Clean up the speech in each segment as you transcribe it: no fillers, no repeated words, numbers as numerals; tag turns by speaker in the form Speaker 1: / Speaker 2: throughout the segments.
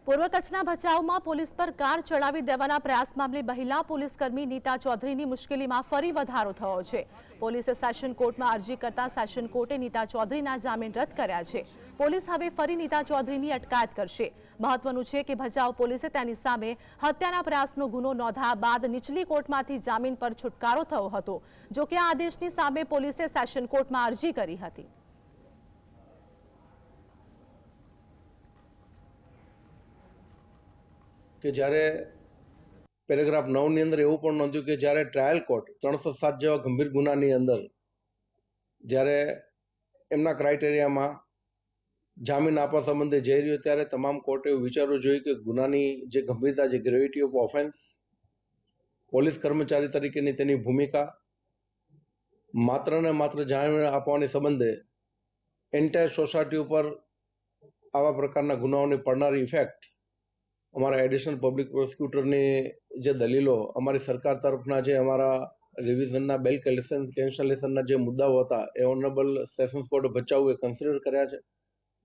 Speaker 1: પૂર્વ કચ્છના ભચાઉમાં પોલીસ પર કાર ચડાવી દેવાના પ્રયાસ મામલે મહિલા પોલીસકર્મી નીતા ચૌધરીની મુશ્કેલીમાં ફરી વધારો થયો છે। પોલીસે સેશન કોર્ટમાં અરજી કરતા સેશન કોર્ટે નીતા ચૌધરીના જામીન રદ કર્યા છે। પોલીસ હવે ફરી નીતા ચૌધરીની અટકાયત કરશે। મહત્વનું છે કે ભચાઉ પોલીસે તેની સામે હત્યાના પ્રયાસનો ગુનો નોંધ્યા બાદ નીચલી કોર્ટમાંથી જામીન પર છુટકારો થયો હતો। જો કે આ આદેશની સામે પોલીસે સેશન કોર્ટમાં અરજી કરી હતી।
Speaker 2: કે જ્યારે પેરેગ્રાફ 9 ની અંદર એવું પણ નોંધ્યું કે જ્યારે ટ્રાયલ કોર્ટ 307 જેવા ગંભીર ગુનાની અંદર જ્યારે એમના ક્રાઇટેરિયામાં જામીન આપવા સંબંધે જઈ રહ્યો ત્યારે તમામ કોર્ટે એવું વિચારવું જોઈએ કે ગુનાની જે ગંભીરતા, જે ગ્રેવિટી ઓફ ઓફેન્સ, પોલીસ કર્મચારી તરીકેની તેની ભૂમિકા, માત્ર ને માત્ર જામીન આપવાની સંબંધે એન્ટાયર સોસાયટી ઉપર આવા પ્રકારના ગુનાઓની પડનારી ઇફેક્ટ, અમારા એડિશનલ પબ્લિક પ્રોસિક્યુટરની જે દલીલો, અમારી સરકાર તરફના જે અમારા રિવિઝનના બેલ કેન્સલેશનના જે મુદ્દાઓ હતા એ ઓનરેબલ સેશન્સ કોર્ટ ભચાઉએ કન્સિડર કર્યા છે।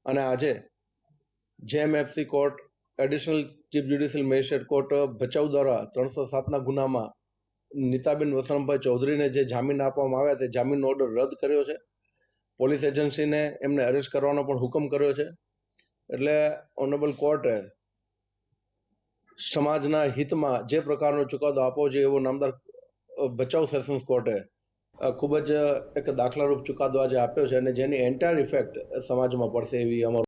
Speaker 2: અને આજે JMFC court, additional chief judicial magistrate court Bhachau દ્વારા 307ના ગુનામાં નીતાબેન વસણભાઈ ચૌધરીને જે જામીન આપવામાં આવ્યા તે જામીનનો ઓર્ડર રદ કર્યો છે। પોલીસ એજન્સીને એમને અરેસ્ટ કરવાનો પણ હુકમ કર્યો છે। એટલે ઓનરેબલ કોર્ટે સમાજના હિતમાં જે પ્રકારનો ચુકાદો આપવો જોઈએ એવો નામદાર ભચાઉ સેશન્સ કોર્ટે ખૂબ જ એક દાખલારૂપ ચુકાદો આજે આપ્યો છે અને જેની એન્ટાયર ઇફેક્ટ સમાજમાં પડશે એવી અમારું